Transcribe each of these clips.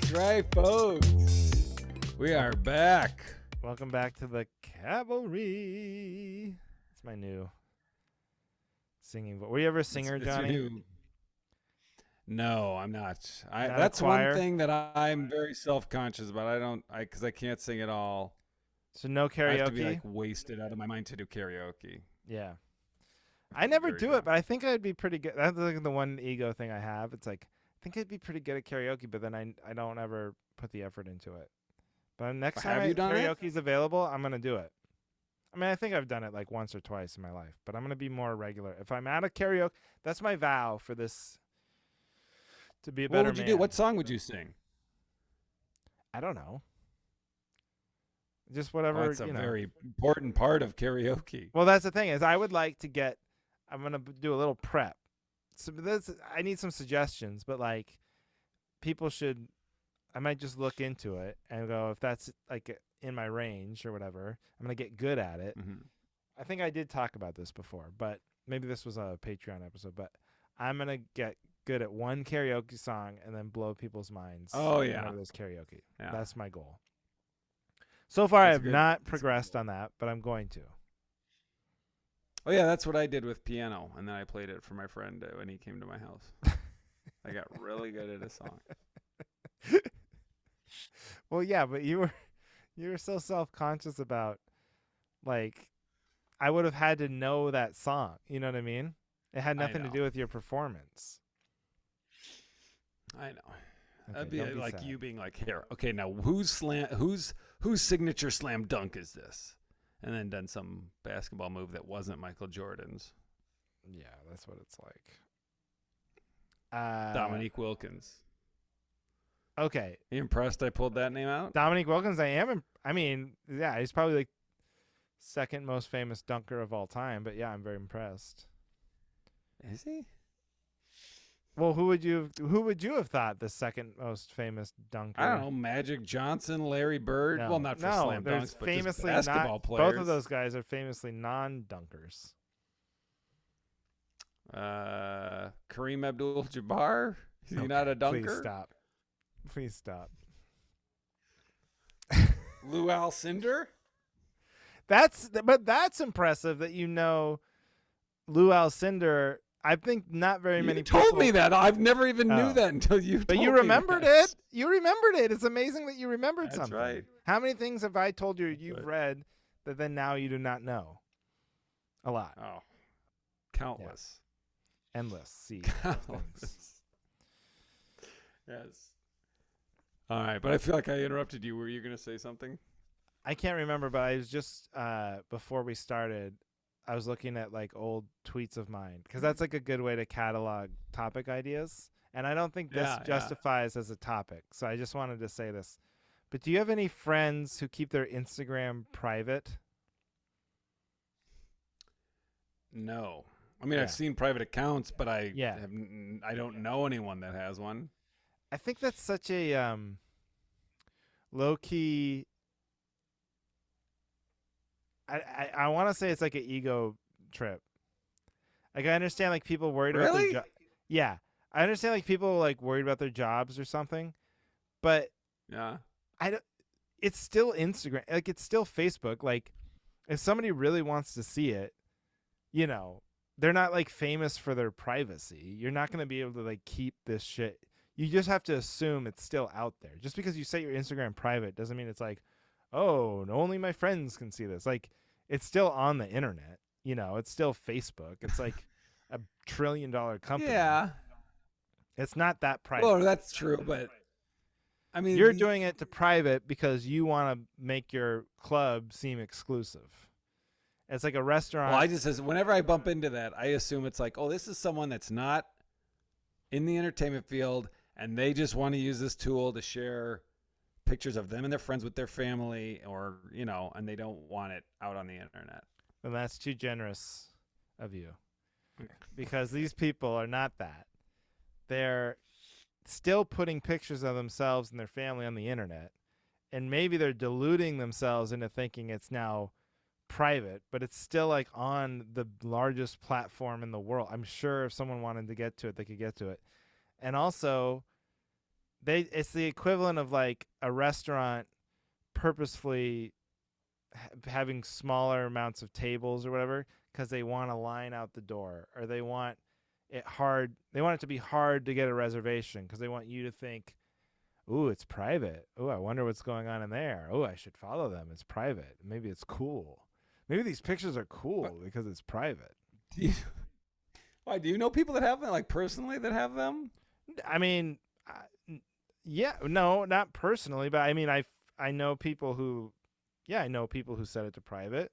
That's right, folks. We are back. Welcome back to the Cavalry. It's my new singing voice. Were you ever a singer, It's Johnny? your new... No, I'm not. Not a That's one choir? thing that I'm very self-conscious about. Because I can't sing at all. So no karaoke? I have to be like wasted out of my mind to do karaoke. Yeah. I never Very do drunk. it, but I think I'd be pretty good. That's like the one ego thing I have. It's like, I think I'd be pretty good at karaoke, but then I don't ever put the effort into it. But next Have time you done it? karaoke's available, I'm going to do it. I mean, I think I've done it like once or twice in my life, but I'm going to be more regular. If I'm at a karaoke, that's my vow for this, to be a better What would you man. do? What song would you sing? I don't know. Just whatever, That's a very important part of karaoke. Well, that's the thing is I would like to get. I'm gonna do a little prep. So I need some suggestions, but like, people should. I might just look into it and go if that's like in my range or whatever. I'm gonna get good at it. Mm-hmm. I think I did talk about this before, but maybe this was a Patreon episode. But I'm gonna get good at one karaoke song and then blow people's minds. Oh, yeah. whenever there's karaoke. Yeah. That's my goal. So far, I That's have good. not That's progressed on that, but I'm going to. Oh, yeah, that's what I did with piano. And then I played it for my friend when he came to my house. I got really good at a song. Well, yeah, but you were so self-conscious about, like, I would have had to know that song. You know what I mean? It had nothing to know. do with your performance. I know. Okay, That'd be don't be like sad. you being like, here, okay, now whose signature slam dunk is this? And then done some basketball move that wasn't Michael Jordan's. Yeah, that's what it's like. Dominique Wilkins. Okay, You impressed I pulled that name out? Dominique Wilkins. I mean, yeah, he's probably like second most famous dunker of all time. But yeah, I'm very impressed. Is he? Well, who would you have thought the second most famous dunker? I don't know. Magic Johnson, Larry Bird. No, Well, not for no, slam there's dunks, but just famously basketball not, players. Both of those guys are famously non-dunkers. Kareem Abdul-Jabbar. Is he not a dunker? Please stop. Lou Alcindor. But that's impressive that you know Lou Alcindor. I think not very many people told me that. I've never even knew Oh. that until you But told you me remembered that. it. You remembered it. It's amazing that you remembered That's something. right. How many things have I told you you've Right. read that then now you do not know? A lot. Oh, countless. Endless sea of things. Countless. Yes. All right, but I feel like I interrupted you. Were you going to say something? I can't remember, but I was just before we started, I was looking at like old tweets of mine because that's like a good way to catalog topic ideas. And I don't think this Yeah, yeah. justifies as a topic. So I just wanted to say this. But do you have any friends who keep their Instagram private? No. I mean, Yeah. I've seen private accounts, but I Yeah. I don't know anyone that has one. I think that's such a low key. I want to say it's like an ego trip. Like I understand like people worried about Really? their yeah, I understand like people like worried about their jobs or something, but Yeah. I don't. It's still Instagram. Like it's still Facebook. Like if somebody really wants to see it, they're not like famous for their privacy. You're not going to be able to like keep this shit. You just have to assume it's still out there. Just because you set your Instagram private doesn't mean it's like, oh, only my friends can see this. Like, it's still on the internet. It's still Facebook. It's like a $1 trillion company. Yeah. It's not that private. Well, that's true, but I mean, You're doing it to private because you want to make your club seem exclusive. It's like a restaurant. Well, I just says whenever I bump into that, I assume it's like, oh, this is someone that's not in the entertainment field, and they just want to use this tool to share pictures of them and their friends with their family, or and they don't want it out on the internet. And that's too generous of you, because these people are not that. They're still putting pictures of themselves and their family on the internet, and maybe they're deluding themselves into thinking it's now private, but it's still like on the largest platform in the world. I'm sure if someone wanted to get to it, they could get to it. And also, it's the equivalent of like a restaurant purposefully having smaller amounts of tables or whatever because they want to line out the door, or they want it to be hard to get a reservation because they want you to think, ooh, it's private. Ooh, I wonder what's going on in there. Ooh, I should follow them. It's private. Maybe it's cool. Maybe these pictures are cool because it's private. Do you, why, do you know people that have them, like personally, that have them? I mean, yeah, no, not personally, but I mean, I know people who, yeah, I know people who set it to private.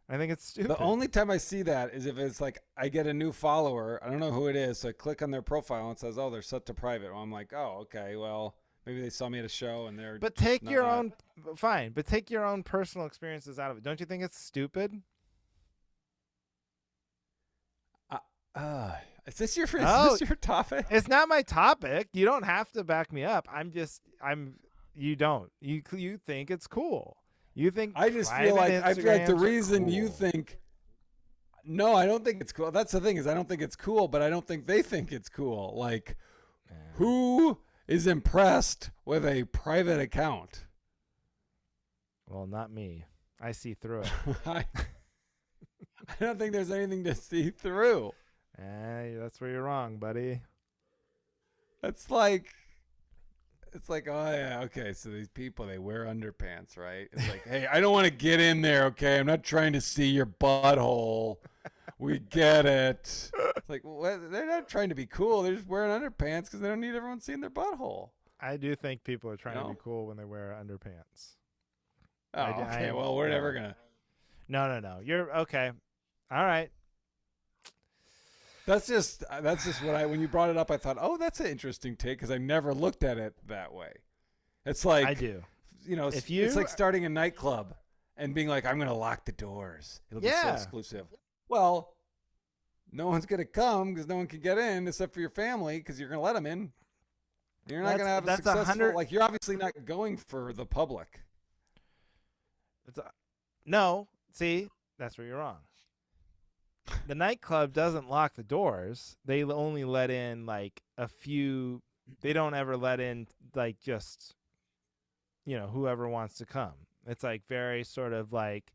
I think it's stupid. The only time I see that is if it's like I get a new follower. I don't know who it is, so I click on their profile and it says, "Oh, they're set to private." Well, I'm like, "Oh, okay. Well, maybe they saw me at a show and they're." But take not, your own, fine. But take your own personal experiences out of it. Don't you think it's stupid? Is this your topic? It's not my topic. You don't have to back me up. You don't. You think it's cool. You think I feel like the reason cool. you think. No, I don't think it's cool. That's the thing, is I don't think it's cool, but I don't think they think it's cool. Like, who is impressed with a private account? Well, not me. I see through it. I don't think there's anything to see through. That's where you're wrong, buddy. It's like, oh yeah, okay. So these people, they wear underpants, right? It's like, hey, I don't want to get in there, okay? I'm not trying to see your butthole. We get it. It's like, well, they're not trying to be cool. They're just wearing underpants because they don't need everyone seeing their butthole. I do think people are trying to be cool when they wear underpants. Oh, okay. Well, we're never gonna. No. You're okay. All right. That's just what when you brought it up, I thought, oh, that's an interesting take because I never looked at it that way. It's like, I do. It's like starting a nightclub and being like, I'm going to lock the doors. It'll be so exclusive. Well, no one's going to come because no one can get in except for your family because you're going to let them in. You're not going to have a successful, like, you're obviously not going for the public. No, see, that's where you're wrong. The nightclub doesn't lock the doors. They only let in like a few. They don't ever let in like just, whoever wants to come. It's like very sort of like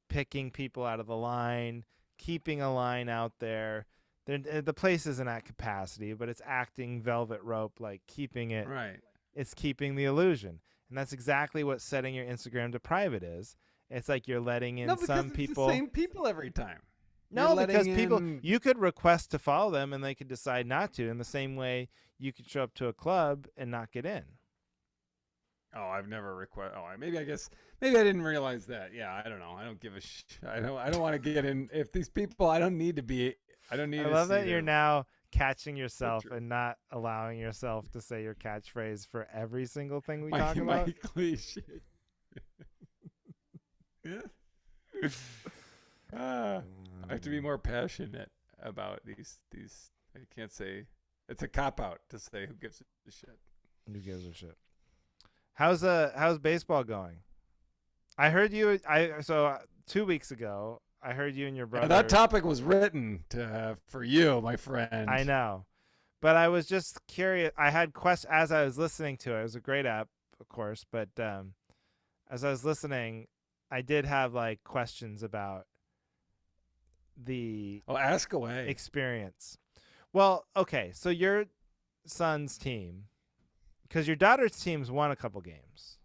picking people out of the line, keeping a line out there. The place isn't at capacity, but it's acting velvet rope, like keeping it. Right. It's keeping the illusion. And that's exactly what setting your Instagram to private is. It's like you're letting in some people. It's the same people every time. No, because you could request to follow them and they could decide not to. In the same way, you could show up to a club and not get in. Oh, I've never requested. Oh, maybe I didn't realize that. Yeah, I don't know. I don't give a I don't want to get in. If these people, I don't need to be. I don't need. I love that you're now catching yourself and not allowing yourself to say your catchphrase for every single thing we talk about. My cliche. Yeah. I have to be more passionate about these. I can't say it's a cop out to say who gives a shit. Who gives a shit? How's baseball going? I heard you. 2 weeks ago, I heard you and your brother. That topic was written for you, my friend. I know, but I was just curious. I had questions as I was listening to it. It was a great app, of course, but as I was listening, I did have like questions about the ask away experience. Well, okay, so your son's team, because your daughter's team's won a couple games.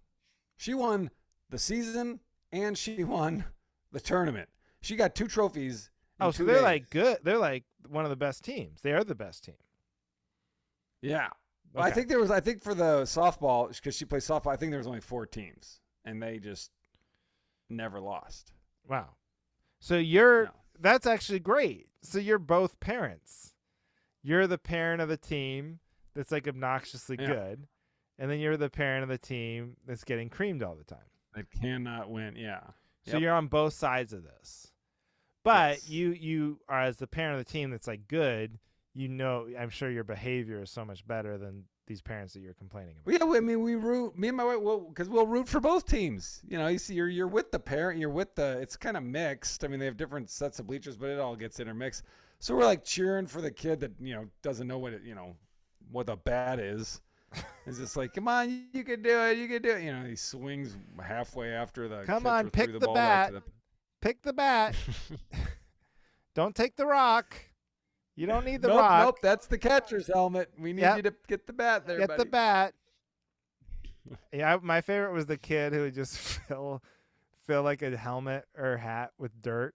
She won the season and she won the tournament. She got 2 trophies. Oh, so they're like good. They're like one of the best teams. They are the best team. Yeah. Well, okay. I think for the softball, because she plays softball, I think there was only 4 teams and they just never lost. Wow. So that's actually great. So you're both parents. You're the parent of the team that's like obnoxiously good, and then you're the parent of the team that's getting creamed all the time. That cannot win. Yeah. So you're on both sides of this. But you are, as the parent of the team that's like good, I'm sure your behavior is so much better than these parents that you're complaining about. Yeah, I mean, we root, me and my wife, because we'll root for both teams. You see, you're with the parent, it's kind of mixed. I mean, they have different sets of bleachers, but it all gets intermixed. So we're like cheering for the kid that, doesn't know what the bat is. It's just like, come on, you can do it, you can do it. You know, he swings halfway after the Come on, catcher threw pick the the ball back bat. to the. Pick the bat. Don't take the rock. You don't need the Nope, rock. nope, that's the catcher's helmet. We need Yep. you to get the bat there, Get buddy. the bat. Yeah, my favorite was the kid who would just fill like a helmet or hat with dirt.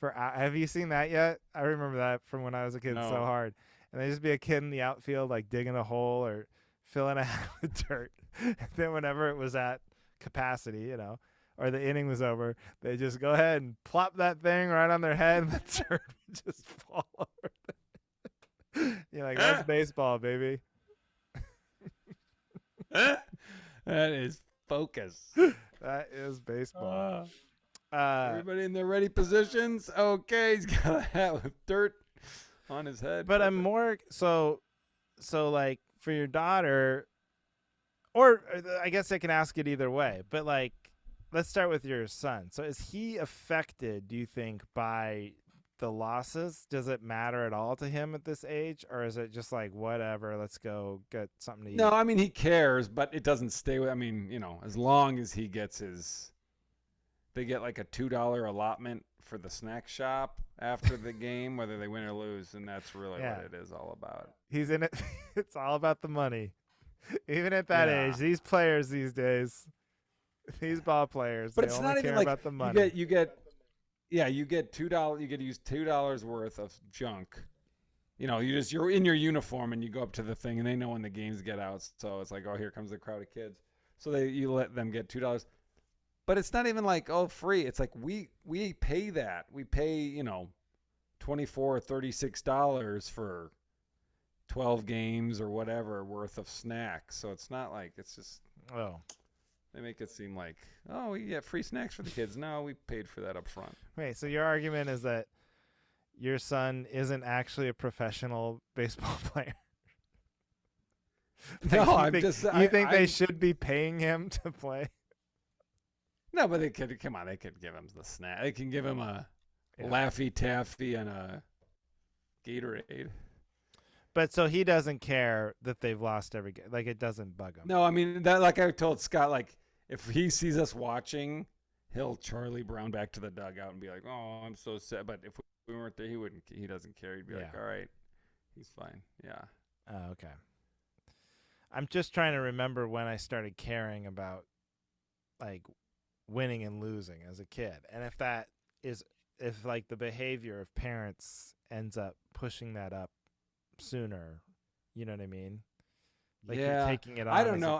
Have you seen that yet? I remember that from when I was a kid so No. hard. And there'd just be a kid in the outfield like digging a hole or filling a hat with dirt. And then whenever it was at capacity, you know, or the inning was over, they just go ahead and plop that thing right on their head and the dirt would just fall over. You're like, that's baseball, baby. That is focus. That is baseball. Everybody in their ready positions. Okay, he's got a hat with dirt on his head. But I'm more so like for your daughter, or I guess I can ask it either way. But like, let's start with your son. So is he affected, do you think, by the losses? Does it matter at all to him at this age, or is it just like whatever? Let's go get something to eat. No, I mean he cares, but it doesn't stay with. I mean, you know, as long as he gets his, they get like a $2 allotment for the snack shop after the game, whether they win or lose, and that's really what it is all about. He's in it. It's all about the money. Even at that age, these players these days, these ball players, but they it's only not care even like about the money. you get $2. You get to use $2 worth of junk. You know, you're in your uniform and you go up to the thing and they know when the games get out. So it's like, oh, here comes the crowd of kids. So you let them get $2. But it's not even like, oh, free. It's like we pay that. We pay, you know, $24 or $36 for 12 games or whatever worth of snacks. So it's not like, it's just, they make it seem like, oh, we get free snacks for the kids. No, we paid for that up front. Wait, so your argument is that your son isn't actually a professional baseball player? No, you think they should be paying him to play? No, but they could give him the snack. They can give him a Laffy Taffy and a Gatorade. But so he doesn't care that they've lost every game. Like, it doesn't bug him. No, I mean, that, like I told Scott, like if he sees us watching, he'll Charlie Brown back to the dugout and be like, "Oh, I'm so sad." But if we weren't there, he doesn't care. He'd be like, "All right, he's fine." Yeah. Oh, okay. I'm just trying to remember when I started caring about like winning and losing as a kid, and if like the behavior of parents ends up pushing that up sooner, you know what I mean? Like you're taking it on. I don't know.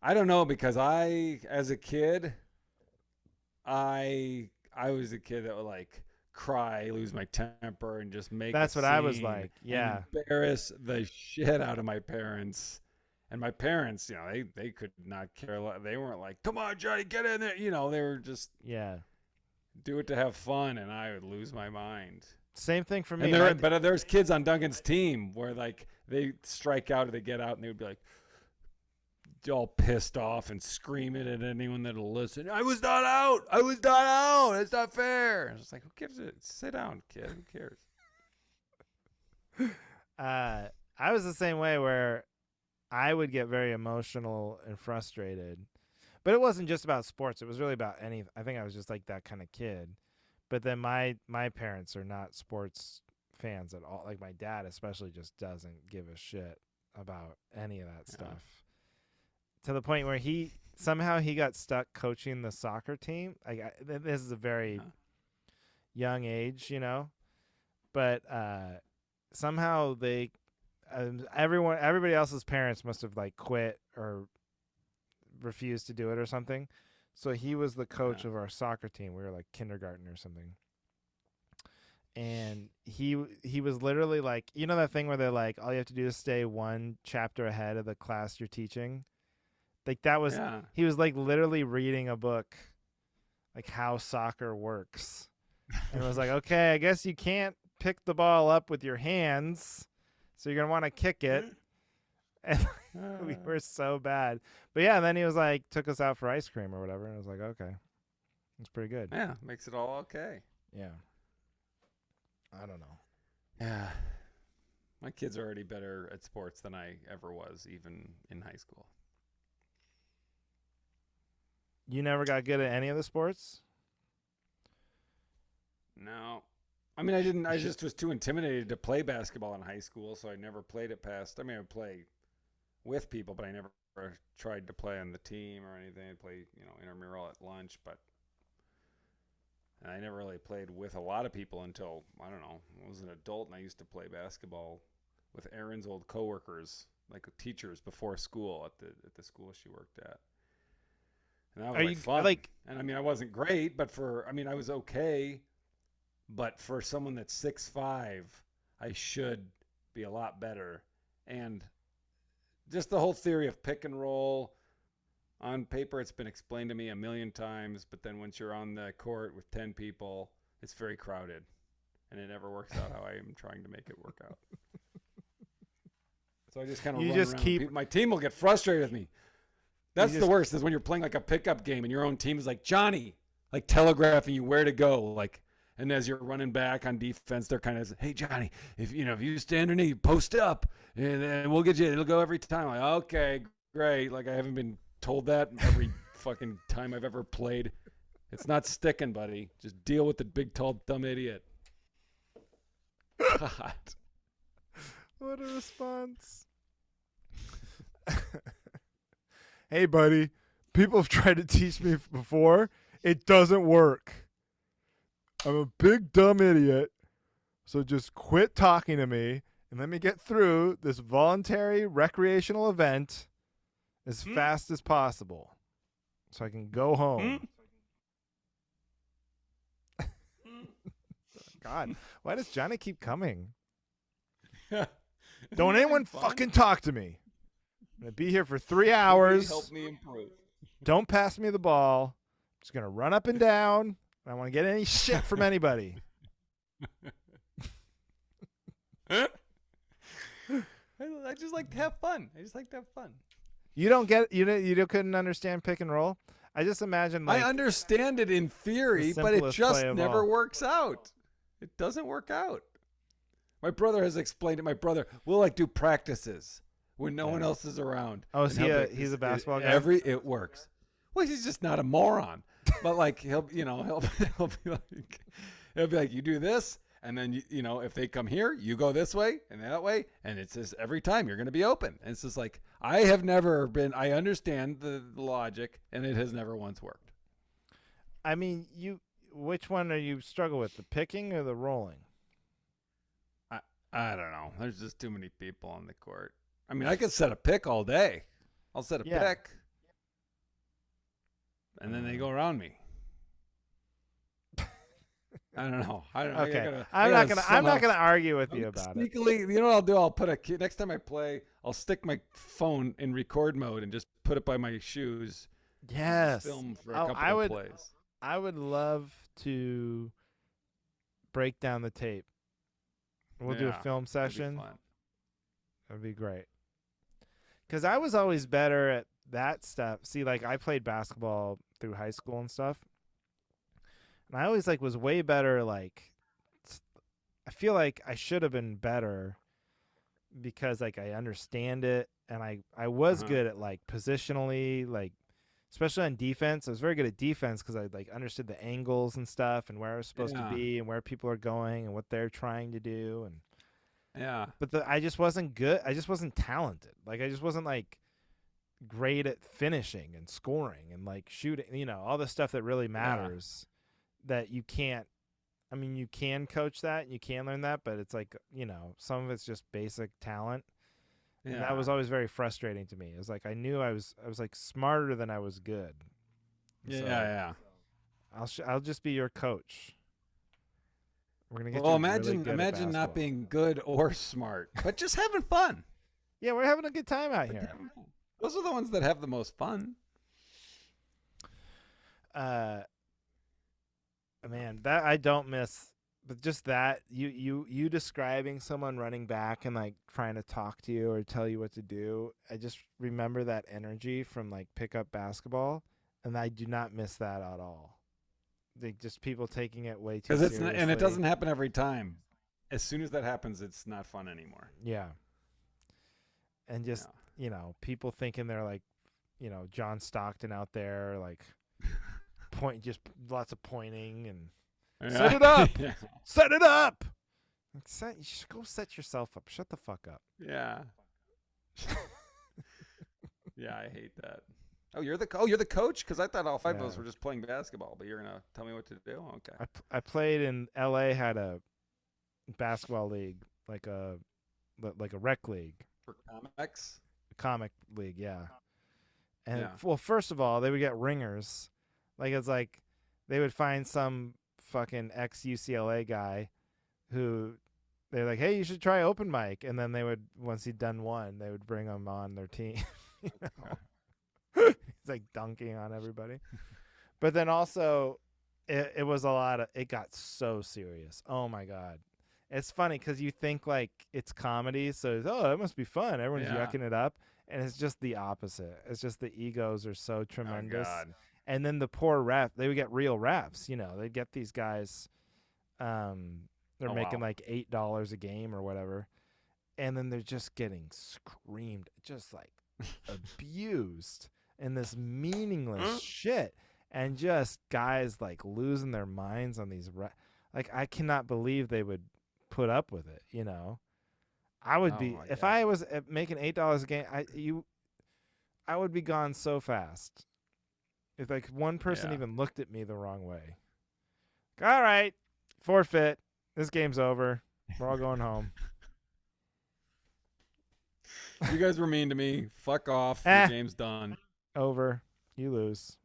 I don't know because as a kid, I was a kid that would like cry, lose my temper, and just make. That's what I was like. Yeah. Embarrass the shit out of my parents. And my parents, you know, they could not care. They weren't like, "Come on, Johnny, get in there." You know, they were just do it to have fun, and I would lose my mind. Same thing for me. But there's kids on Duncan's team where like they strike out or they get out, and they would be like all pissed off and screaming at anyone that'll listen. I was not out. I was not out. It's not fair. It's like, who gives it? Sit down, kid. Who cares? I was the same way where I would get very emotional and frustrated, but it wasn't just about sports. It was really about anything. I think I was just like that kind of kid. But then my parents are not sports fans at all. Like my dad especially just doesn't give a shit about any of that stuff. To the point where he got stuck coaching the soccer team. Like this is a very young age, you know, but somehow they everybody else's parents must have like quit or refused to do it or something. So he was the coach of our soccer team. We were like kindergarten or something. And he was literally like, you know that thing where they're like, all you have to do is stay one chapter ahead of the class you're teaching? Like that was he was like literally reading a book like how soccer works. And it was like, okay, I guess you can't pick the ball up with your hands, so you're gonna want to kick it. And we were so bad. But yeah, and then he was like took us out for ice cream or whatever, and I was like, okay. It's pretty good. Yeah, makes it all okay. Yeah. I don't know. Yeah. My kids are already better at sports than I ever was, even in high school. You never got good at any of the sports? No. I mean, I didn't. I just was too intimidated to play basketball in high school, so I never played it past. I mean, I would play with people, but I never tried to play on the team or anything. I'd play, intramural at lunch, but I never really played with a lot of people until, I don't know, I was an adult, and I used to play basketball with Erin's old coworkers, like teachers before school at the school she worked at. And that was like fun. And I mean, I wasn't great, but I was okay. But for someone that's 6'5", I should be a lot better. And just the whole theory of pick and roll, on paper, it's been explained to me a million times. But then once you're on the court with 10 people, it's very crowded. And it never works out how I am trying to make it work out. So I just kind of run around. My team will get frustrated with me. That's the worst, is when you're playing like a pickup game and your own team is like, Johnny, like telegraphing you where to go. Like, and as you're running back on defense, they're kind of, hey, Johnny, if you stand underneath, post up, and then we'll get you. It'll go every time. Like, okay, great. Like, I haven't been told that every fucking time I've ever played. It's not sticking, buddy. Just deal with the big, tall, dumb idiot. God. What a response. Hey, buddy, people have tried to teach me before. It doesn't work. I'm a big, dumb idiot. So just quit talking to me and let me get through this voluntary recreational event as fast as possible so I can go home. God, why does Johnny keep coming? Don't anyone fucking talk to me. I'm going to be here for 3 hours. Help me improve. Don't pass me the ball. I'm just going to run up and down. I don't want to get any shit from anybody. I just like to have fun. You couldn't understand pick and roll? I just imagine I understand it in theory, but it just never works out. It doesn't work out. My brother has explained it. My brother will like do practices when no one else is around. Oh, is he's a basketball guy? It works. Well, he's just not a moron. But like he'll be like, you do this, and then if they come here, you go this way and that way, and it's just every time you're going to be open. And it's just like, I understand the logic, and it has never once worked. I mean, which one are you struggle with, the picking or the rolling? I don't know. There's just too many people on the court. I mean, I could set a pick all day. I'll set a pick. And then they go around me. I don't know. Okay. I'm not gonna argue with you about it. You know what I'll do? I'll put next time I play, I'll stick my phone in record mode and just put it by my shoes. Yes. Film for a couple of plays. I would love to break down the tape. We'll do a film session. That'd be great. Because I was always better at that stuff. See, like I played basketball through high school and stuff. And I always was way better. Like, I feel like I should have been better because I understand it. And I was good at positionally, especially on defense. I was very good at defense because I understood the angles and stuff and where I was supposed to be and where people are going and what they're trying to do. And but I just wasn't good. I just wasn't talented. I just wasn't great at finishing and scoring and shooting, all the stuff that really matters that you can't. I mean, you can coach that and you can learn that, but it's some of it's just basic talent. And that was always very frustrating to me. It was I knew I was smarter than I was good. I'll just be your coach. We're gonna get imagine not being good or smart, but just having fun. Yeah, we're having a good time out here. Those are the ones that have the most fun. Man, that I don't miss. But just that you describing someone running back and trying to talk to you or tell you what to do, I just remember that energy from pickup basketball, and I do not miss that at all. Just people taking it way too seriously. And it doesn't happen every time. as soon as that happens, it's not fun anymore. Yeah. And just, people thinking they're like, John Stockton out there, like just lots of pointing and set it up. Yeah. Set it up. You should go set yourself up. Shut the fuck up. Yeah. Yeah, I hate that. Oh, you're the coach? Because I thought all five of us were just playing basketball, but you're gonna tell me what to do. Okay. I played in L.A. Had a basketball league, like a rec league. For comics. Comic league, yeah. And well, first of all, they would get ringers. Like it's like they would find some fucking ex UCLA guy who they're like, hey, you should try open mic, and then they would, once he'd done one, they would bring him on their team. He's like dunking on everybody. But then also it was it got so serious. Oh my God. It's funny because you think like it's comedy, so it must be fun, everyone's yucking it up, and it's just the opposite. It's just the egos are so tremendous. Oh, God. And then the poor ref, they would get real refs, they'd get these guys they're making like $8 a game or whatever, and then they're just getting screamed, just like abused in this meaningless shit, and just guys like losing their minds on these like I cannot believe they would put up with it. I would be, if I was making $8 a game, I would be gone so fast if like one person even looked at me the wrong way. All right, forfeit. This game's over. We're all going home. You guys were mean to me. Fuck off. The game's done. Over. You lose.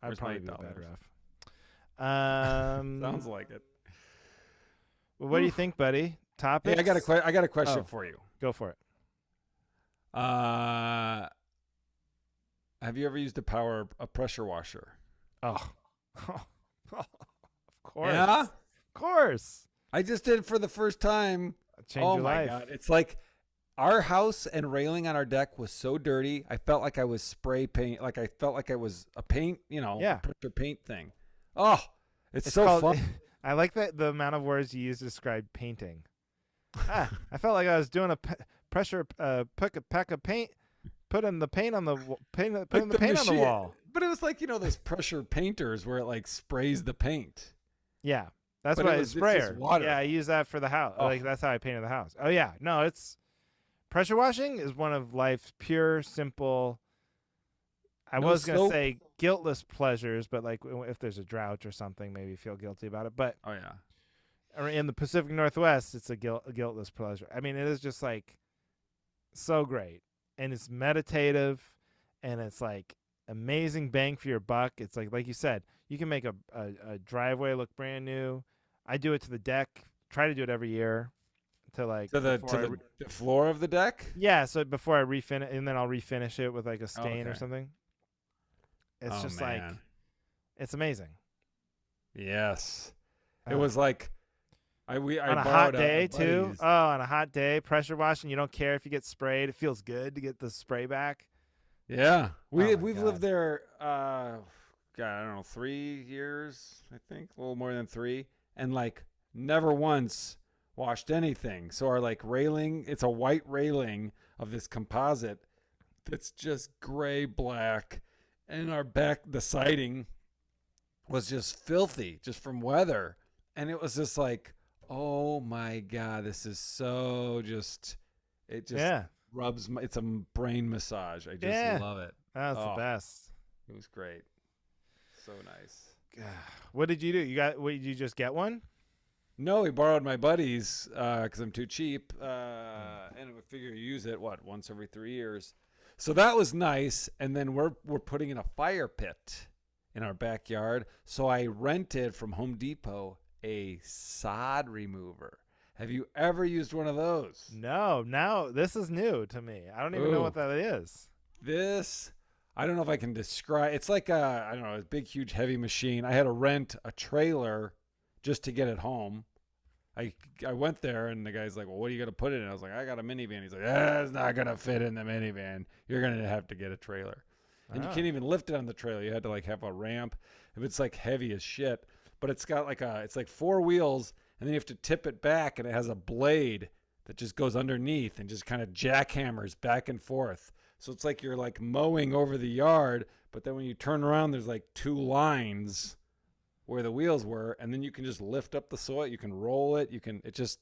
I'd probably be a bad ref. Sounds like it. Well, what do you think, buddy? Topics? Hey, I got a question for you. Go for it. Have you ever used a pressure washer? Oh. Of course. Yeah? Of course. I just did it for the first time. Change your life. God. It's like our house and railing on our deck was so dirty. I felt like I was spray paint. Like I felt like I was a paint, pressure paint thing. Oh, it's so fun. I like the amount of words you use to describe painting. I felt like I was doing a pressure pack of paint, putting the paint on the paint on the wall. But it was like those pressure painters where it like sprays the paint. Yeah, that's what it's sprayer. Water. Yeah, I use that for the house. Oh. Like that's how I painted the house. Oh yeah, no, it's pressure washing is one of life's pure, simple. I was gonna say guiltless pleasures, but like if there's a drought or something, maybe feel guilty about it. But in the Pacific Northwest, it's a guiltless pleasure. I mean, it is just like so great, and it's meditative, and it's like amazing bang for your buck. It's like you said, you can make a driveway look brand new. I do it to the deck. Try to do it every year. To the floor of the deck. Yeah, so before I refinish, and then I'll refinish it with like a stain or something. It's just like, it's amazing. Yes, it was like I on a hot day too. Oh, on a hot day, pressure washing. You don't care if you get sprayed. It feels good to get the spray back. Yeah, we've lived there. God, I don't know, 3 years. I think a little more than 3, and like never once washed anything. So our like railing, it's a white railing of this composite that's just gray black, and our back, the siding was just filthy just from weather, and it was just like, oh my God, this is so it just rubs it's a brain massage. I just love it. That's the best. It was great. So nice. What did you do? Did you just get one? No, we borrowed my buddy's because I'm too cheap, and I figure you use it once every 3 years. So that was nice. And then we're putting in a fire pit in our backyard. So I rented from Home Depot a sod remover. Have you ever used one of those? No. Now this is new to me. I don't even know what that is. I don't know if I can describe. It's like I don't know, a big, huge, heavy machine. I had to rent a trailer just to get it home. I went there, and the guy's like, well, what are you going to put in it? I was like, I got a minivan. He's like, it's not going to fit in the minivan. You're going to have to get a trailer. And you can't even lift it on the trailer. You had to like have a ramp. If it's like heavy as shit. But it's got like it's like 4 wheels, and and then you have to tip it back, and it has a blade that just goes underneath and just kind of jackhammers back and forth. So it's like you're like mowing over the yard, but then when you turn around, there's like 2 lines where the wheels were, and then you can just lift up the soil. You can roll it. It just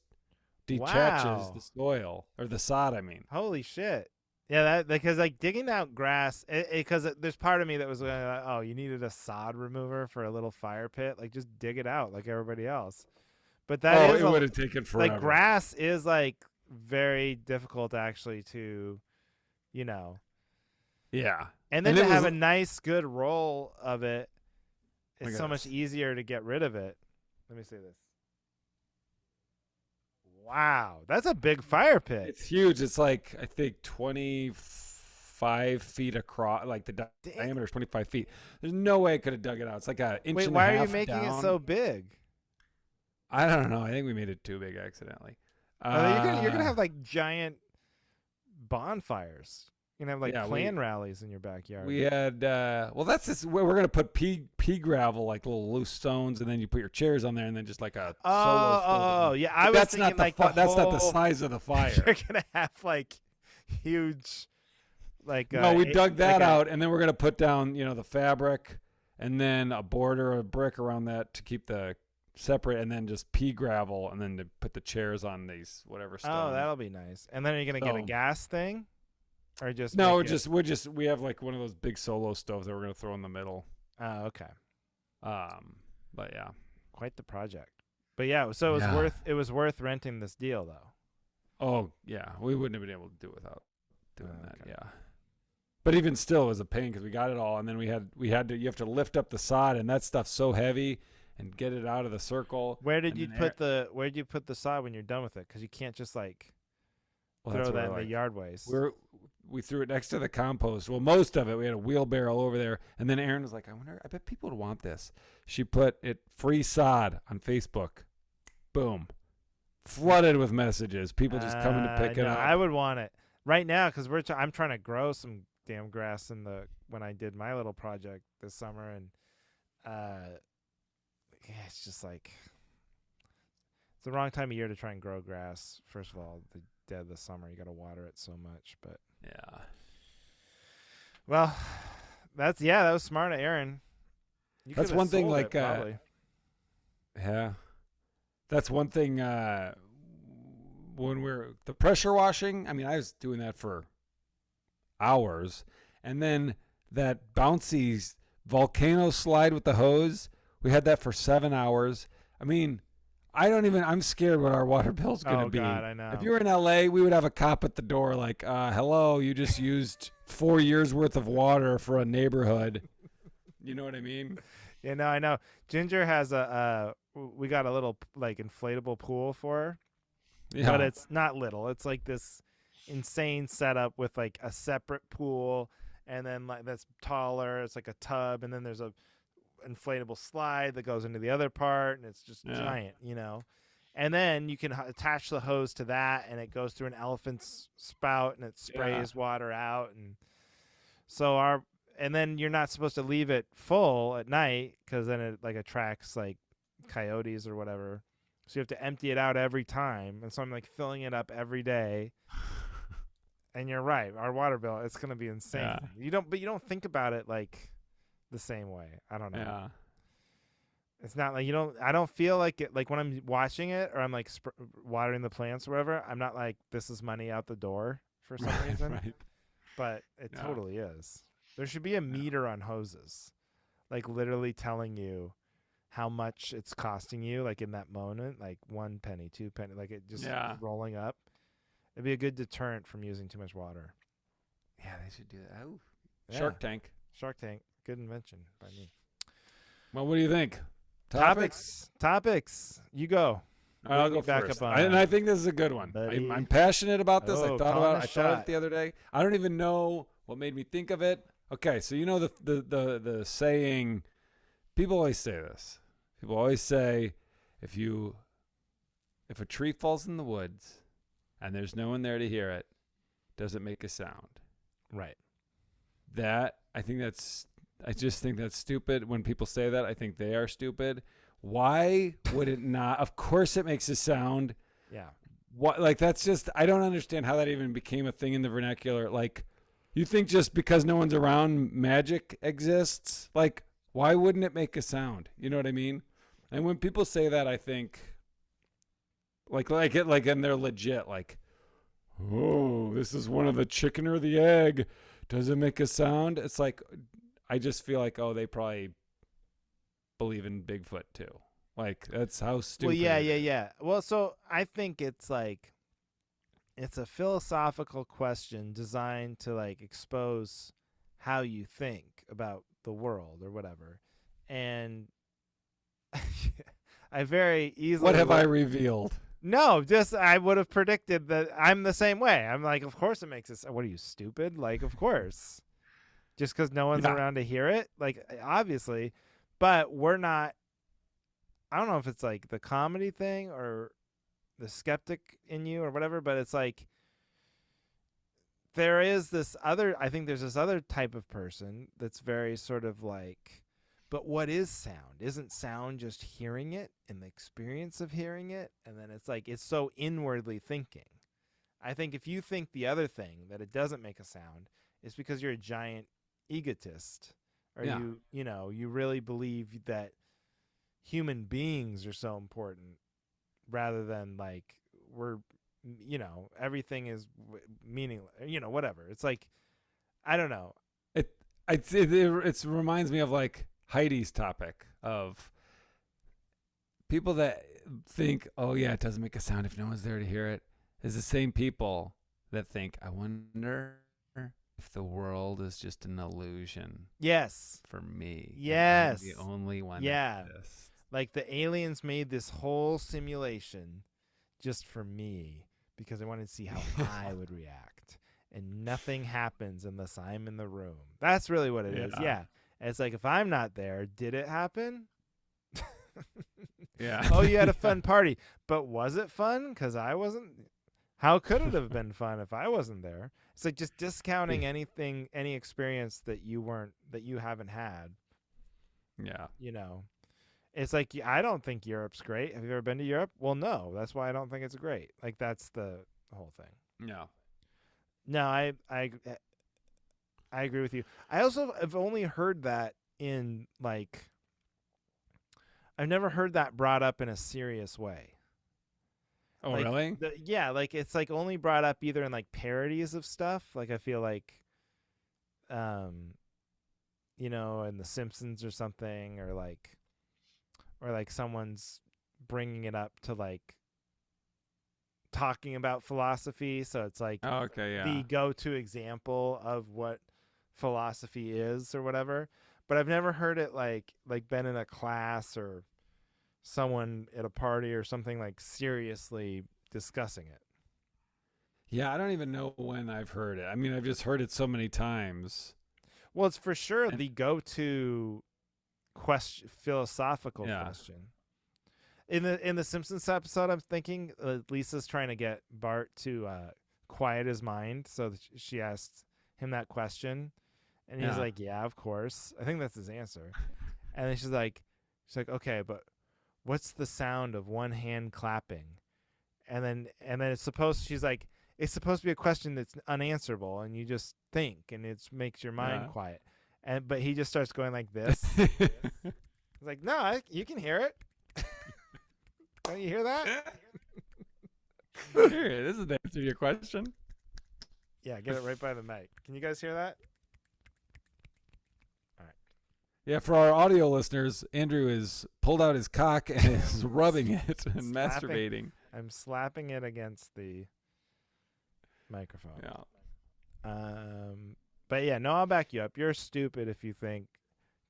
detaches the soil, or the sod, I mean. Holy shit. Yeah, that because like digging out grass, because there's part of me that was like, oh, you needed a sod remover for a little fire pit, like just dig it out like everybody else. But that it would have taken forever. Like grass is like very difficult actually to, Yeah. And then to have a nice good roll of it, it's so much easier to get rid of it. Let me say this. Wow, that's a big fire pit. It's huge. It's like, I think 25 feet across. Like the diameter is 25 feet. There's no way it could have dug it out. It's like an inch and a half. Why are you making it so big? I don't know. I think we made it too big accidentally. You're gonna have like giant bonfires. You're gonna have like clan rallies in your backyard. We had that's this. We're gonna put pea gravel, like little loose stones, and then you put your chairs on there, and then just like a solo. Yeah. I was thinking that's not the size of the fire. You're gonna have like huge, like no. We dug that out, and then we're gonna put down the fabric, and then a border of brick around that to keep the separate, and then just pea gravel, and then to put the chairs on these whatever stones. Oh, that'll be nice. And then are you gonna get a gas thing? Or just no, we have like one of those big solo stoves that we're gonna throw in the middle. Oh, okay. But yeah, quite the project. But yeah, so it was worth renting this deal though. Oh yeah, we wouldn't have been able to do it without doing that. Yeah, but even still, it was a pain because we got it all, and then you have to lift up the sod, and that stuff's so heavy, and get it out of the circle. Where did you put the sod when you're done with it? Because you can't just like throw that in the yard waste. We threw it next to the compost. Well, most of it, we had a wheelbarrow over there. And then Erin was like, I bet people would want this. She put it free sod on Facebook. Boom. Flooded with messages. People just coming to pick it up. I would want it right now because I'm trying to grow some damn grass when I did my little project this summer. And it's just like, it's the wrong time of year to try and grow grass. First of all, the dead of the summer, you got to water it so much, but yeah. Well, that was smart of Aaron. That's one thing. Like, yeah, that's one thing. When we're the pressure washing, I mean, I was doing that for hours, and then that bouncy volcano slide with the hose, we had that for 7 hours. I mean, I'm scared what our water bill's going to be. God, I know. If you were in LA, we would have a cop at the door like, hello, you just used 4 years worth of water for a neighborhood. You know what I mean? Yeah, no, I know. Ginger has we got a little like inflatable pool for her. Yeah. But it's not little. It's like this insane setup with like a separate pool, and then like that's taller. It's like a tub, and then there's a inflatable slide that goes into the other part, and it's just giant, and then you can attach the hose to that, and it goes through an elephant's spout, and it sprays water out, and so and then you're not supposed to leave it full at night because then it like attracts like coyotes or whatever, so you have to empty it out every time, and so I'm like filling it up every day. And you're right, our water bill, it's gonna be insane. You don't think about it like the same way. I don't know. Yeah. It's not like I don't feel like it, like when I'm watching it or I'm like watering the plants or whatever, I'm not like, this is money out the door for some reason. Right. But it totally is. There should be a meter on hoses, like literally telling you how much it's costing you, like in that moment, like 1 penny, 2 penny, like it just rolling up. It'd be a good deterrent from using too much water. Yeah, they should do that. Ooh. Shark Tank. Good invention by me. Well, what do you think? Topics. You go. I'll go first. And I think this is a good one. I'm passionate about this. I thought it the other day. I don't even know what made me think of it. Okay, so you know the saying, people always say this. People always say, if a tree falls in the woods and there's no one there to hear it, does it make a sound? Right. I just think that's stupid. When people say that, I think they are stupid. Why would it not? Of course it makes a sound. Yeah. What, like, that's just, I don't understand how that even became a thing in the vernacular. Like, you think just because no one's around magic exists? Like, why wouldn't it make a sound? You know what I mean? And when people say that, I think and they're legit, like, oh, this is one of the chicken or the egg. Does it make a sound? It's like, I just feel like, oh, they probably believe in Bigfoot too. Like, that's how stupid. Well, yeah, it yeah, is. yeah. Well, so I think it's like it's a philosophical question designed to like expose how you think about the world or whatever. And I very easily What have I revealed? No, just I would have predicted that I'm the same way. I'm like, of course it makes it. What are you, stupid? Like, of course. Just because no one's Yeah. around to hear it? Like, obviously. But we're not. I don't know if it's like the comedy thing or the skeptic in you or whatever, but it's like there is this other. I think there's this other type of person that's very sort of like, but what is sound? Isn't sound just hearing it and the experience of hearing it? And then it's like, it's so inwardly thinking. I think if you think the other thing, that it doesn't make a sound, it's because you're a giant egotist. Or Yeah. you really believe that human beings are so important rather than like we're, everything is meaningless, whatever. It's like, I don't know. It reminds me of like Heidi's topic of people that think, oh yeah, it doesn't make a sound if no one's there to hear it, is the same people that think, I wonder if the world is just an illusion Yes. for me. Yes. I'm the only one Yeah. that exists. Like the aliens made this whole simulation just for me because they wanted to see how I would react. And nothing happens unless I'm in the room. That's really what it is. Yeah. And it's like, if I'm not there, did it happen? Yeah. Oh, you had a fun party. But was it fun? Because I wasn't. How could it have been fun if I wasn't there? It's like just discounting anything, any experience that you haven't had. Yeah. It's like, I don't think Europe's great. Have you ever been to Europe? Well, no. That's why I don't think it's great. Like, that's the whole thing. Yeah. No, I agree with you. I also have only heard that in like, I've never heard that brought up in a serious way. Oh, Like, really? yeah, like it's like only brought up either in like parodies of stuff. Like I feel like, in The Simpsons or something, or like someone's bringing it up to like talking about philosophy. So it's like Oh, okay, yeah. the go-to example of what philosophy is or whatever. But I've never heard it like been in a class or someone at a party or something like seriously discussing it. Yeah, I don't even know when I've heard it. I mean, I've just heard it so many times. Well, it's for sure And the go-to philosophical yeah. question. In the Simpsons episode, I'm thinking Lisa's trying to get Bart to quiet his mind, so that she asked him that question, and he's Yeah. like, "Yeah, of course." I think that's his answer. And then she's like, "Okay, but what's the sound of one hand clapping?" And then it's supposed to be a question that's unanswerable, and you just think, and it makes your mind quiet. But he just starts going like this. He's like, "No, you can hear it. Don't you hear that?" Here, this is the answer to your question. Yeah, get it right by the mic. Can you guys hear that? All right. Yeah, for our audio listeners, Andrew has pulled out his cock and is rubbing it and masturbating. I'm slapping it against the microphone. Yeah. But yeah, no, I'll back you up. You're stupid if you think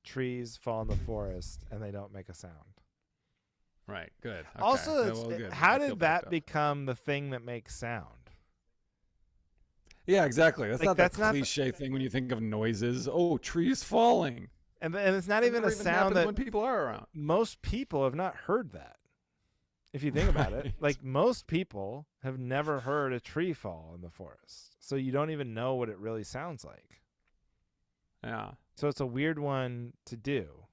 trees fall in the forest and they don't make a sound. Right. Good. Okay. Also, good. how I feel did backed that up. become the thing that makes sound? Yeah, exactly. That's Like, not that's that not cliche thing when you think of noises. Oh, trees falling. And it's not That even never a sound happens that when people are around. most people have not heard that. If you think about it, Right. like most people have never heard a tree fall in the forest. So you don't even know what it really sounds like. Yeah. So it's a weird one to do,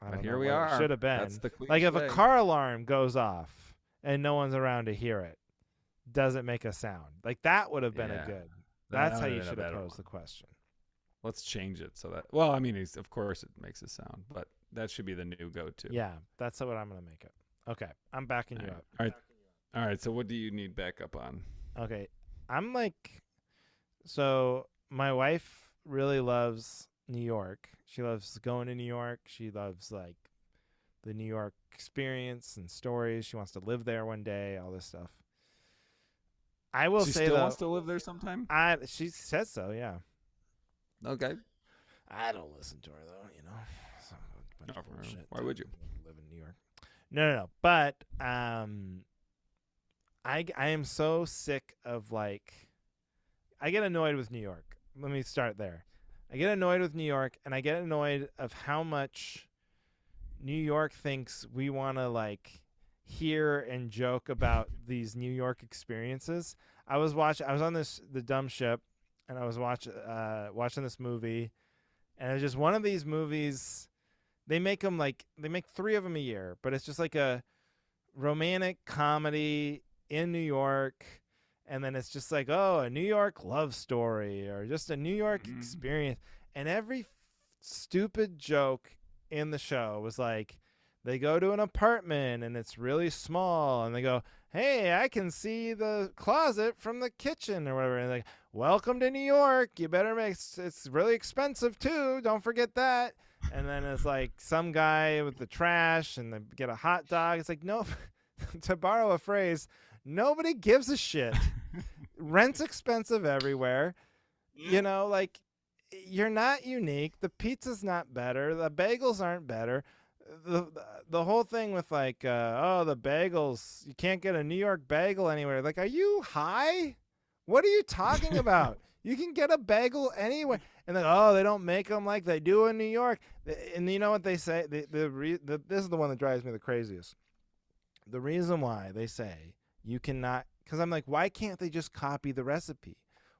I But don't here know we what it are. should have been. That's the Like if a cliche. car alarm goes off and no one's around to hear it, does it make a sound? Like that would have been a Yeah. good. That That's how would have you been a should have better posed one. the question. Let's change it so that. Well, I mean, of course it makes a sound, but that should be the new go-to. Yeah, that's what I'm gonna make it. Okay, I'm backing All you right. up. All right. All right. So what do you need backup on? Okay, I'm like, so my wife really loves New York. She loves going to New York. She loves like the New York experience and stories. She wants to live there one day. All this stuff. I will She say still though, wants to live there sometime. she says so. Yeah. Okay. I don't listen to her though. You know, it's a bunch No, of bullshit. why would you? Live in New York? No. But I am so sick of like, I get annoyed with New York. Let me start there. I get annoyed with New York, and I get annoyed of how much New York thinks we want to like hear and joke about these New York experiences. I was on the dumb ship, and I was watching this movie, and it's just one of these movies. They make three of them a year, but it's just like a romantic comedy in New York, and then it's just like, oh, a New York love story or just a New York experience. And every stupid joke in the show was like, they go to an apartment and it's really small, and they go, hey, I can see the closet from the kitchen or whatever. And like, welcome to New York. You better it's really expensive too. Don't forget that. And then it's like some guy with the trash and they get a hot dog. It's like, no, to borrow a phrase, nobody gives a shit. Rent's expensive everywhere. You know, like, you're not unique. The pizza's not better. The bagels aren't better. The whole thing with like, oh, the bagels, you can't get a New York bagel anywhere. Like, are you high? What are you talking about? You can get a bagel anywhere. And then, oh, they don't make them like they do in New York. And you know what they say? This is the one that drives me the craziest. The reason why they say you cannot, because I'm like, why can't they just copy the recipe?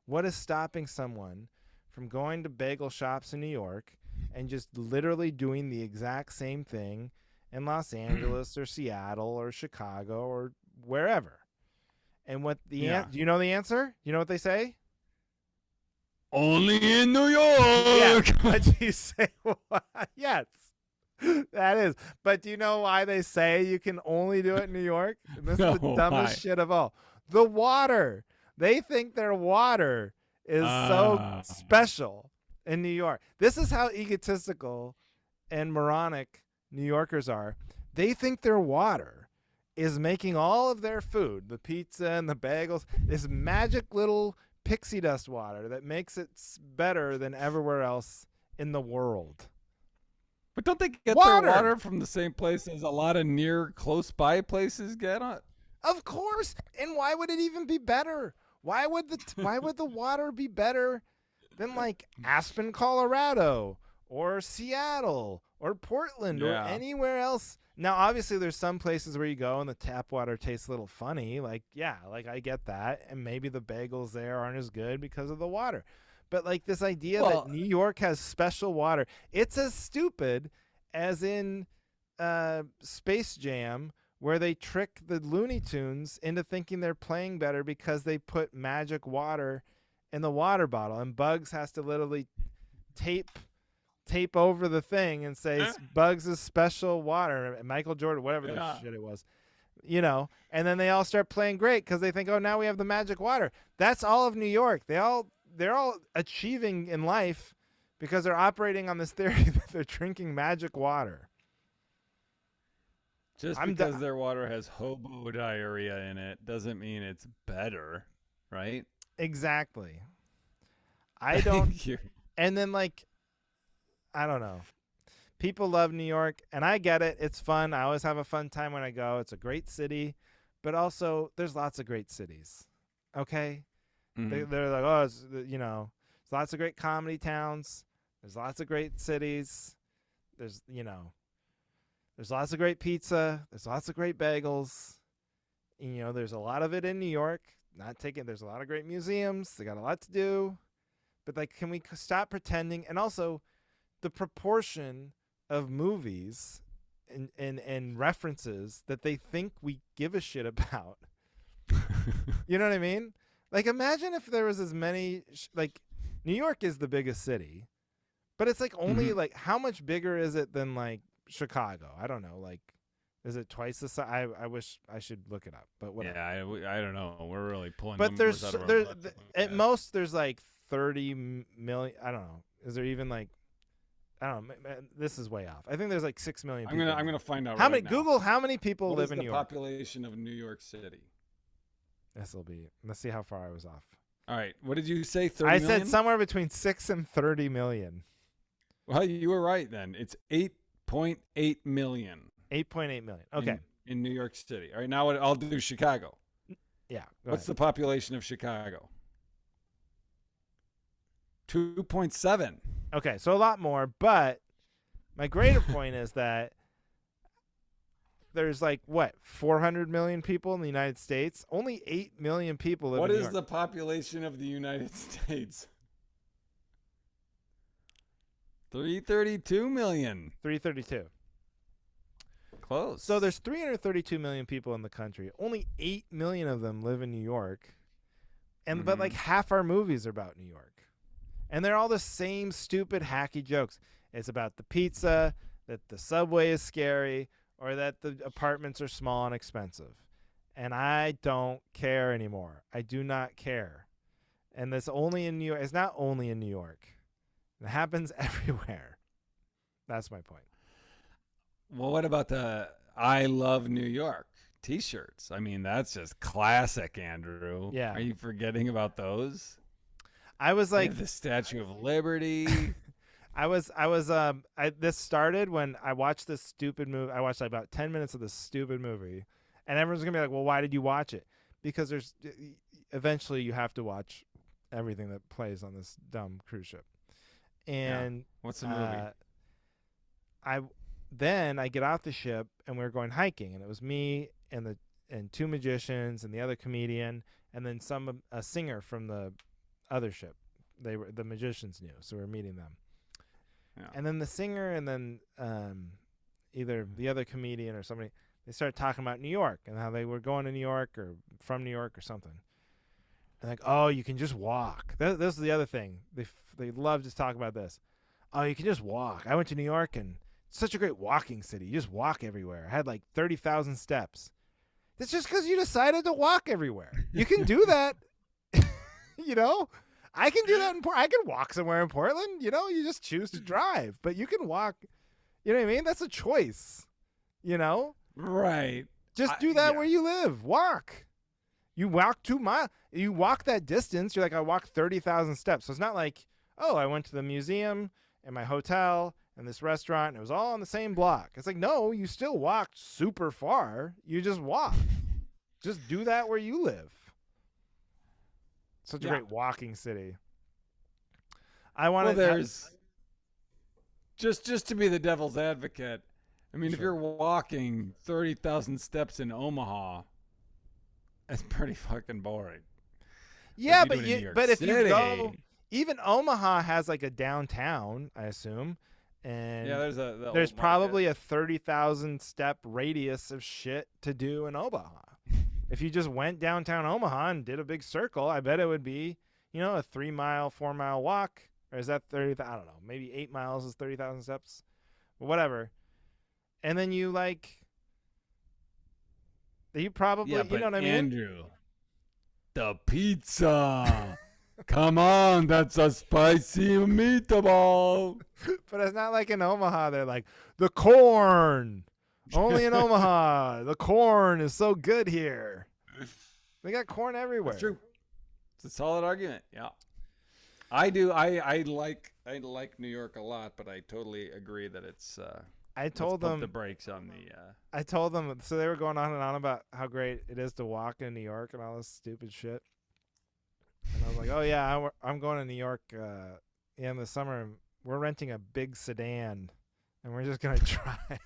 What is stopping someone from going to bagel shops in New York and just literally doing the exact same thing in Los Angeles or Seattle or Chicago or wherever? And what do you know the answer? You know what they say? Only in New York. Yeah, but you say what? Yes, that is. But do you know why they say you can only do it in New York? And this is the dumbest shit of all. The water. They think their water is so special in New York. This is how egotistical and moronic New Yorkers are. They think their water is making all of their food, the pizza and the bagels, this magic little pixie dust water that makes it better than everywhere else in the world. But don't they get their water from the same place as a lot of near close by places get on? Of course. And why would it even be better? Why would the water be better than like Aspen, Colorado or Seattle or Portland or anywhere else? Now, obviously, there's some places where you go and the tap water tastes a little funny. Like, yeah, like I get that. And maybe the bagels there aren't as good because of the water. But like this idea that New York has special water, it's as stupid as in Space Jam, where they trick the Looney Tunes into thinking they're playing better because they put magic water in the water bottle. And Bugs has to literally tape over the thing and say Bugs' special water, Michael Jordan, whatever the shit it was, you know. And then they all start playing great because they think, oh, now we have the magic water. That's all of New York. They're all achieving in life because they're operating on this theory that they're drinking magic water. Just because their water has hobo diarrhea in it doesn't mean it's better, right? Exactly. I don't. And then, like, I don't know. People love New York, and I get it. It's fun. I always have a fun time when I go. It's a great city, but also there's lots of great cities. Okay? Mm-hmm. They're like, oh, you know, there's lots of great comedy towns. There's lots of great cities. There's, you know, there's lots of great pizza. There's lots of great bagels. You know, there's a lot of it in New York. There's a lot of great museums. They got a lot to do. But, like, can we stop pretending? And also, the proportion of movies and references that they think we give a shit about. You know what I mean? Like, imagine if there was as many like New York is the biggest city, but it's like only like how much bigger is it than like Chicago? I don't know. Like, is it twice the size? I wish I should look it up, but whatever. Yeah, I don't know. We're really pulling. But numbers out of our butts. at most there's like 30 million. I don't know. Is there even like, I don't know. This is way off. I think there's like 6 million people. I'm gonna find out. How right many? now. Google how many people What live is in the New York. population of New York City? This'll be. Let's see how far I was off. All right. What did you say? 30 I million? said somewhere between 6 and 30 million. Well, you were right then. It's 8.8 million. 8.8 million. Okay. In New York City. All right. Now I'll do Chicago. Yeah. What's the population of Chicago? 2.7. Okay, so a lot more, but my greater point is that there's like what 400 million people in the United States. Only 8 million people live What in New is York. the population of the United States? 332 million. 332. Close. So there's 332 million people in the country. Only 8 million of them live in New York. And but like half our movies are about New York. And they're all the same stupid hacky jokes. It's about the pizza, that the subway is scary, or that the apartments are small and expensive. And I don't care anymore. I do not care. And this only in New York. It's not only in New York. It happens everywhere. That's my point. Well, what about the I Love New York t-shirts? I mean, that's just classic, Andrew. Yeah. Are you forgetting about those? I was like the Statue of Liberty. This started when I watched this stupid movie. I watched like about 10 minutes of this stupid movie, and everyone's going to be like, well, why did you watch it? Because eventually you have to watch everything that plays on this dumb cruise ship. And what's the movie? Then I get off the ship and we were going hiking, and it was me and two magicians and the other comedian, and then a singer from the other ship. The magicians knew, so we were meeting them. Yeah. And then the singer and then either the other comedian or somebody, they started talking about New York and how they were going to New York or from New York or something. And like, oh, you can just walk. This is the other thing. They love to talk about this. Oh, you can just walk. I went to New York and it's such a great walking city. You just walk everywhere. I had like 30,000 steps. That's just because you decided to walk everywhere. You can do that. You know, I can do that I can walk somewhere in Portland. You know, you just choose to drive, but you can walk. You know what I mean? That's a choice. You know, right? Just do that where you live. Walk. You walk 2 miles. You walk that distance. You're like, I walked 30,000 steps. So it's not like, oh, I went to the museum and my hotel and this restaurant, and it was all on the same block. It's like, no, you still walked super far. You just walk. Just do that where you live. Such a great walking city. I want to. Well, there's just to be the devil's advocate. I mean, if you're walking 30,000 steps in Omaha, that's pretty fucking boring. Yeah, but if you go, even Omaha has like a downtown, I assume, and there's probably a 30,000 step radius of shit to do in Omaha. If you just went downtown Omaha and did a big circle, I bet it would be, you know, a 3 mile, 4 mile walk. Or is that 30? I don't know. Maybe 8 miles is 30,000 steps. But whatever. And then you probably, you know what I mean? Andrew, the pizza. Come on, that's a spicy meatball. But it's not like in Omaha. They're like, the corn. Only in Omaha. The corn is so good here. They got corn everywhere. That's true. It's a solid argument. Yeah. I do. I like New York a lot, but I totally agree that it's I told them the brakes on the I told them, so they were going on and on about how great it is to walk in New York and all this stupid shit. And I was like, "Oh yeah, I'm going to New York in the summer. And we're renting a big sedan and we're just going to drive."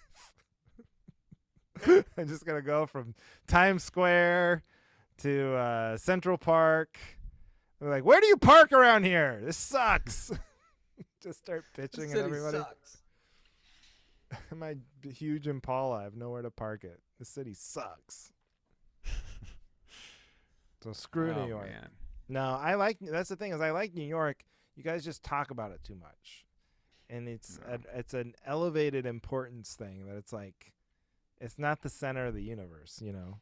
I'm just going to go from Times Square to Central Park. They're like, where do you park around here? This sucks. Just start pitching at everybody. Sucks. my huge Impala. I have nowhere to park it. The city sucks. So screw New York. Man. No, that's the thing is I like New York. You guys just talk about it too much. And it's an elevated importance thing that it's like it's not the center of the universe, you know.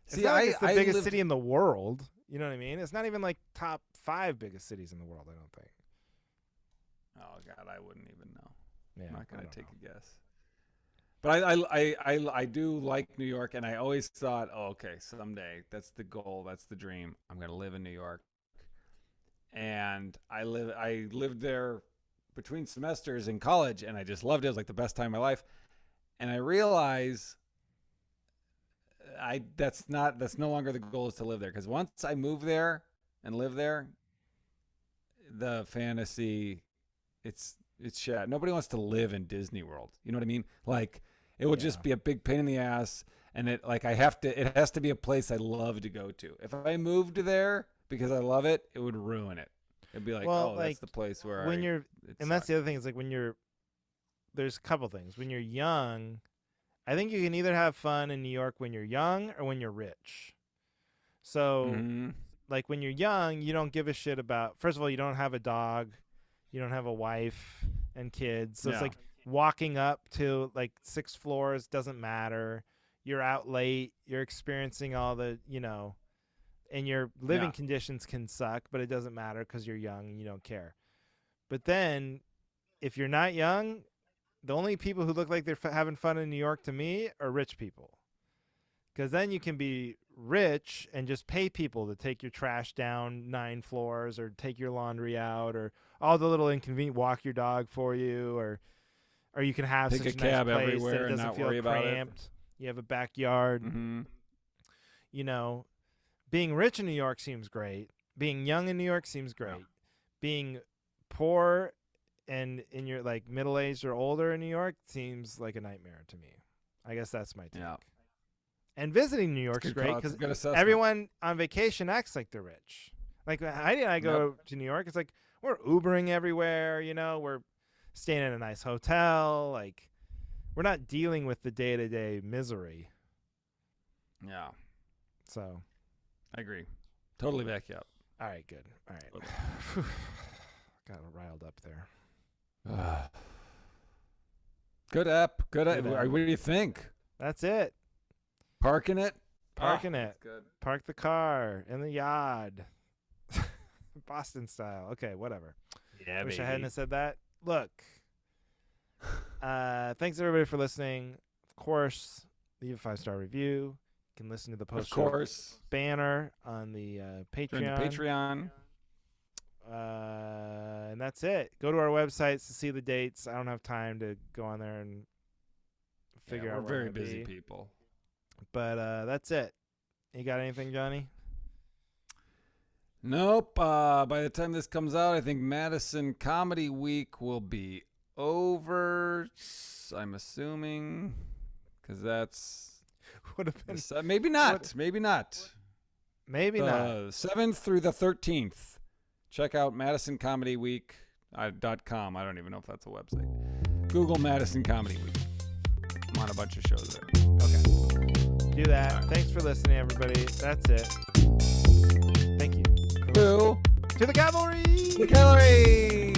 It's not like it's the biggest city in the world. You know what I mean? It's not even like top 5 biggest cities in the world, I don't think. Oh God, I wouldn't even know. Yeah, I'm not gonna take a guess. But I do like New York, and I always thought, oh, okay, someday that's the goal, that's the dream. I'm gonna live in New York, and I lived there between semesters in college, and I just loved it. It was like the best time of my life, and I realize that's no longer the goal is to live there, because once I move there and live there, the fantasy, it's shit. Nobody wants to live in Disney World. You know what I mean? Like it would just be a big pain in the ass, and it has to be a place I love to go to. If I moved there because I love it, it would ruin it. It'd be like, that's the place where that's the other thing is like there's a couple things. When you're young, I think you can either have fun in New York when you're young or when you're rich. So like when you're young, you don't give a shit about, first of all, you don't have a dog, you don't have a wife and kids. So it's like walking up to like 6 floors doesn't matter. You're out late, you're experiencing all the, you know, and your living conditions can suck, but it doesn't matter because you're young and you don't care. But then if you're not young, the only people who look like they're having fun in New York to me are rich people. Because then you can be rich and just pay people to take your trash down 9 floors or take your laundry out or all the little inconvenient, walk your dog for you, or you can have take such a nice cab place everywhere that it and doesn't not feel worry about cramped. it. You have a backyard. You know, being rich in New York seems great. Being young in New York seems great. Yeah. Being poor and in your like middle-aged or older in New York seems like a nightmare to me. I guess that's my take. Yeah. And visiting New York's great because everyone on vacation acts like they're rich. Like Heidi and I go to New York, it's like we're Ubering everywhere, you know, we're staying in a nice hotel, like we're not dealing with the day-to-day misery. Yeah. So I agree. Totally back you up. All right, good. All right. Got riled up there. Good app. Good app. What do you think? That's it. Parking it? Parking it. That's good. Park the car in the yard. Boston style. Okay, whatever. Yeah, Wish baby. I hadn't said that. Look. Thanks everybody for listening. Of course, leave a 5-star review. You can listen to the post banner on the Patreon. And that's it. Go to our websites to see the dates. I don't have time to go on there and figure out. We're very busy people. But that's it. You got anything, Johnny? Nope. By the time this comes out, I think Madison Comedy Week will be over. I'm assuming, because that's would have been maybe not. Maybe not. Maybe not. 7th through the 13th. Check out MadisonComedyWeek.com. I don't even know if that's a website. Google Madison Comedy Week. I'm on a bunch of shows there. Okay. Do that. Right. Thanks for listening, everybody. That's it. Thank you. To the Cavalry! The Cavalry!